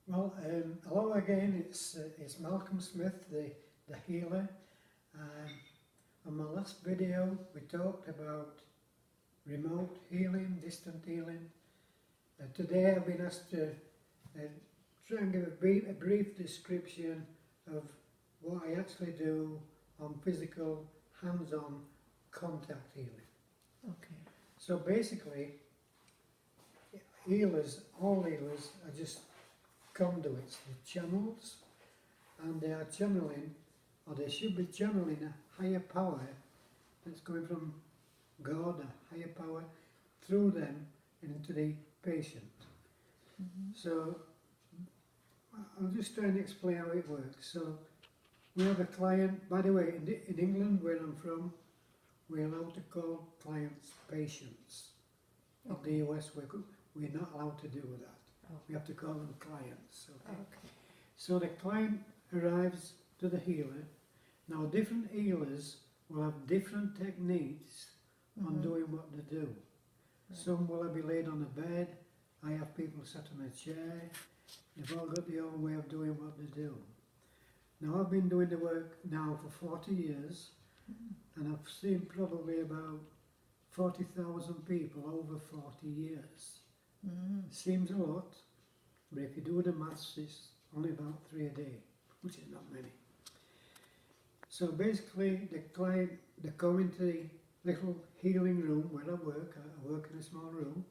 Well, hello again. It's Malcolm Smith, the healer. On my last video, we talked about remote healing, distant healing. Today, I've been asked to try and give a brief description of what I actually do on physical, hands-on contact healing. Okay. So basically, all healers are just conduits, they're channels, and they are channeling, or they should be channeling a higher power that's going from God, a higher power, through them into the patient. So I'll just try and explain how it works. So we have a client, by the way, in England, where I'm from, we're allowed to call clients patients. In the US, we're not allowed to do that. We have to call them clients. Okay? So the client arrives to the healer. Now different healers will have different techniques on doing what they do. Right. Some will be laid on a bed. I have people sat on a chair. They've all got their own way of doing what they do. Now I've been doing the work now for 40 years and I've seen probably about 40,000 people over 40 years. Seems a lot, but if you do the maths, it's only about 3 a day, which is not many. So basically, the client, they come into the little healing room where I work in a small room.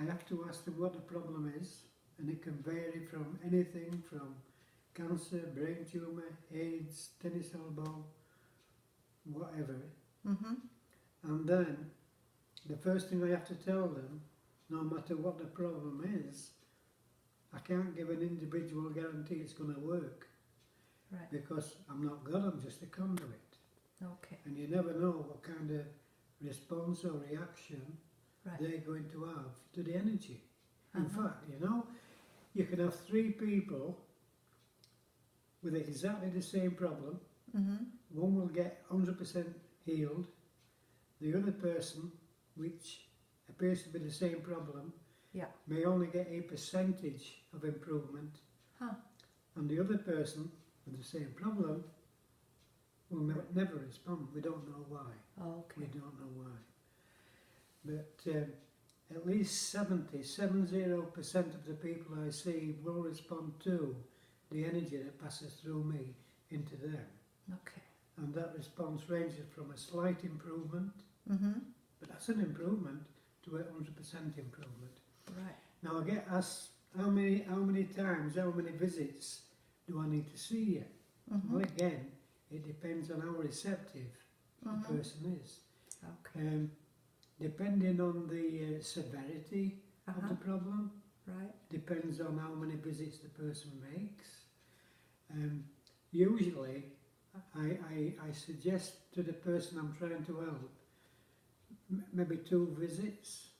I have to ask them what the problem is, and it can vary from anything from cancer, brain tumour, AIDS, tennis elbow, whatever. And then, the first thing I have to tell them, no matter what the problem is, I can't give an individual guarantee it's going to work. Right. Because I'm not God, I'm just a conduit. Okay. And you never know what kind of response or reaction they're going to have to the energy. In fact, you can have 3 people with exactly the same problem. One will get 100% healed. The other person, which appears to be the same problem, may only get a percentage of improvement. And the other person with the same problem will never respond. We don't know why. We don't know why. But at least 70% of the people I see will respond to the energy that passes through me into them. Okay. And that response ranges from a slight improvement, but that's an improvement, to a 100% improvement. Right. Now I get asked how many times, how many visits do I need to see you? Well, again, it depends on how receptive the person is. Okay. Depending on the severity of the problem, depends on how many visits the person makes. Usually, I suggest to the person I'm trying to help maybe 2 visits,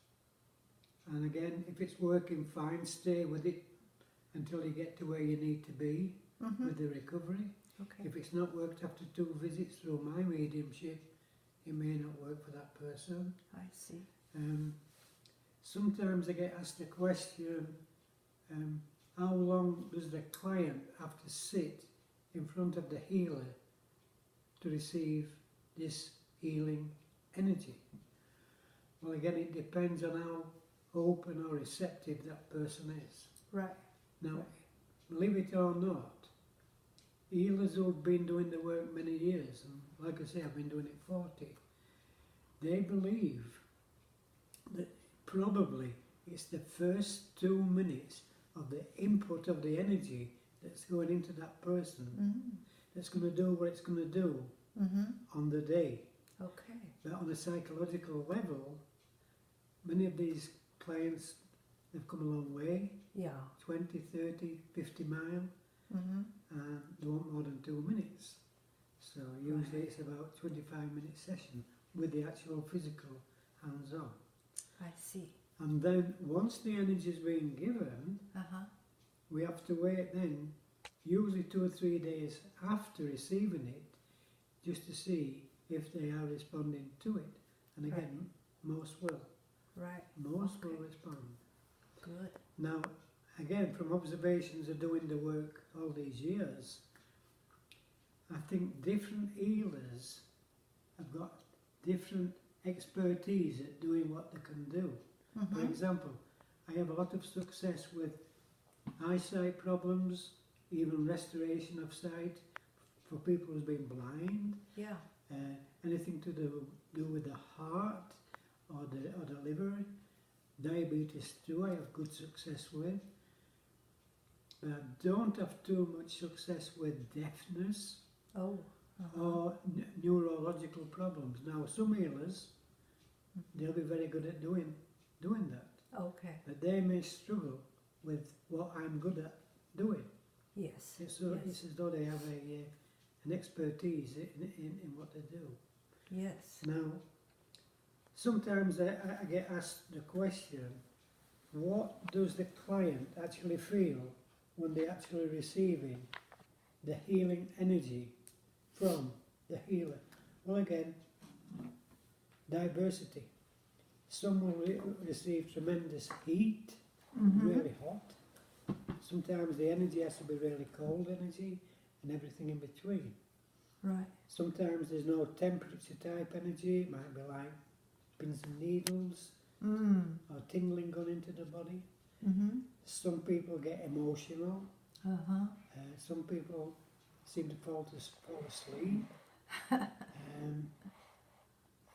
and again, if it's working fine, stay with it until you get to where you need to be with the recovery. Okay. If it's not worked after 2 visits through my mediumship, it may not work for that person. I see. Sometimes I get asked the question, how long does the client have to sit in front of the healer to receive this healing energy? Well, again, it depends on how open or receptive that person is. Right. Now, believe it or not, healers who've been doing the work many years, and like I say, I've been doing it 40, they believe that probably it's the first 2 minutes of the input of the energy that's going into that person that's going to do what it's going to do on the day. Okay. But on a psychological level, many of these clients, they've come a long way, 20, 30, 50 miles, and they want more than 2 minutes. So usually it's about a 25-minute session with the actual physical hands-on. I see. And then once the energy is being given, we have to wait then, usually 2 or 3 days after receiving it, just to see if they are responding to it. And again, most will. Right. Most will respond. Good. Now, again, from observations of doing the work all these years, I think different healers have got different expertise at doing what they can do. For example, I have a lot of success with eyesight problems, even restoration of sight for people who've been blind, Yeah. anything to do with the heart or the liver. Diabetes too, I have good success with. But I don't have too much success with deafness Oh. or neurological problems. Now, some healers, they'll be very good at doing that, Okay. but they may struggle with what I'm good at doing. Yes. It's Yes. as though they have an expertise in what they do. Yes. Now, sometimes I get asked the question, what does the client actually feel when they're actually receiving the healing energy from the healer? Well, again, diversity. Some will receive tremendous heat, really hot. Sometimes the energy has to be really cold energy and everything in between. Right. Sometimes there's no temperature type energy. It might be like pins and needles or tingling going into the body. Some people get emotional. Some people seem to fall asleep.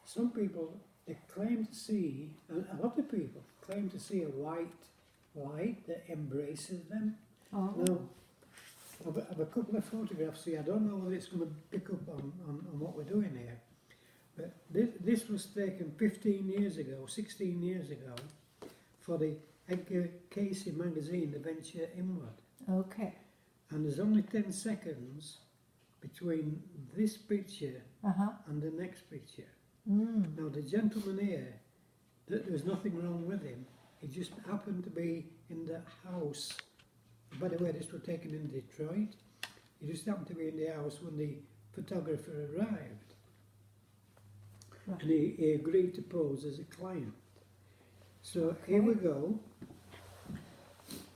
Some people, they claim to see, and a lot of people claim to see a white light that embraces them. Oh. Now, I've a couple of photographs here. I don't know whether it's going to pick up on what we're doing here. But this was taken 15 years ago, 16 years ago, for the Edgar Casey magazine, The Venture Inward. Okay. And there's only 10 seconds between this picture and the next picture. Now, the gentleman here, there's nothing wrong with him. He just happened to be in the house. By the way, this was taken in Detroit. He just happened to be in the house when the photographer arrived. Right. And he agreed to pose as a client. So here we go.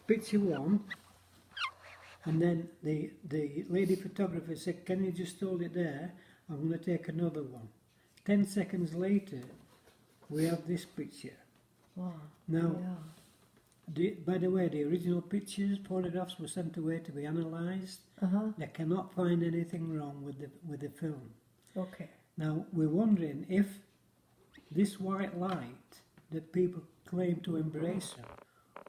Picture one. And then the lady photographer said, can you just hold it there? I'm going to take another one. 10 seconds later, we have this picture. Wow. Now, Yeah. by the way, the original pictures, photographs were sent away to be analysed. They cannot find anything wrong with the film. Okay. Now, we're wondering if this white light that people claim to embrace,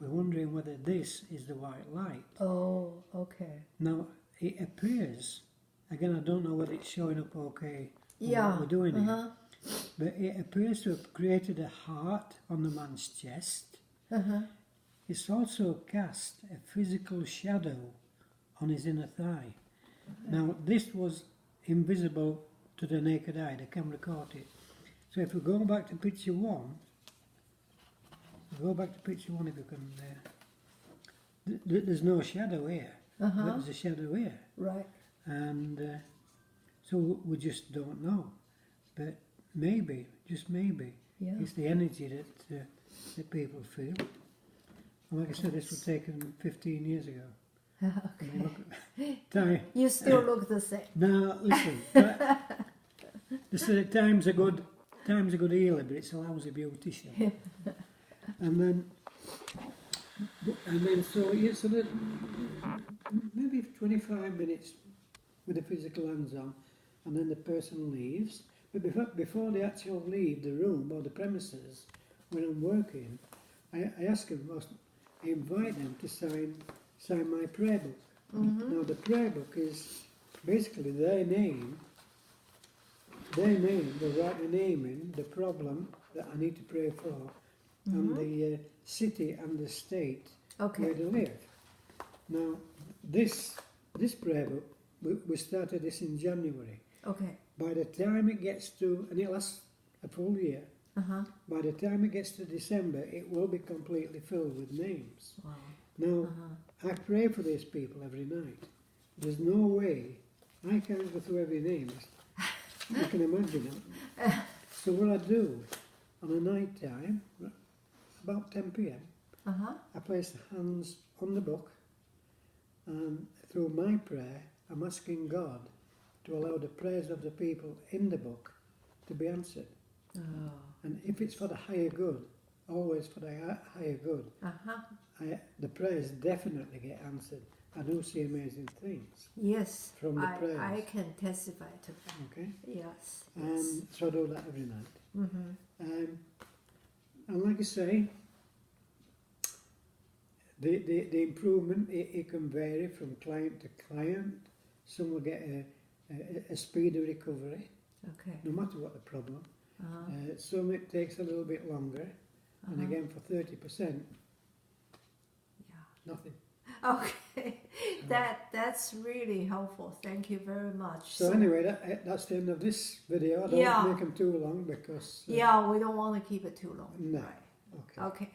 we're wondering whether this is the white light. Oh, okay. Now, it appears, again, I don't know whether it's showing up okay on Yeah. what we're doing here, but it appears to have created a heart on the man's chest. It's also cast a physical shadow on his inner thigh. Now, this was invisible to the naked eye, the camera caught it. So if we go back to picture one, if you can, there's no shadow here, but there's a shadow here. Right. And so we just don't know. But maybe, just maybe, it's the energy that people feel. And like I said, this was taken 15 years ago. Okay. Time. You still look the same. Now, listen, they say time's a good healer, but it's a lousy beautician. and then so that maybe 25 minutes with the physical hands on, and then the person leaves. But before they actually leave the room or the premises, when I'm working, I ask them, I invite them to sign my prayer book. Now the prayer book is basically their name, they write the name in, the problem that I need to pray for, and the city and the state where they live. Now this prayer book, we started this in January. Okay. By the time it gets to, and it lasts a full year, by the time it gets to December, it will be completely filled with names. Wow. Now, I pray for these people every night. There's no way I can't go through every name. You can imagine it. So what I do, on a night time, about 10 p.m., I place the hands on the book, and through my prayer, I'm asking God to allow the prayers of the people in the book to be answered. Oh. And if it's for the higher good, always for the higher good, the prayers definitely get answered. I do see amazing things Yes. from the prayers. I can testify to that. Okay? Yes. Yes. So I do that every night. Mm-hmm. And like I say, the improvement, it can vary from client to client. Some will get a speedy recovery, Okay. no matter what the problem. Uh-huh. Some it takes a little bit longer, and again for 30%, nothing. Okay. That's really helpful. Thank you very much. So anyway, that's the end of this video. I don't make them too long because... yeah, we don't want to keep it too long. No. Right. Okay. Okay.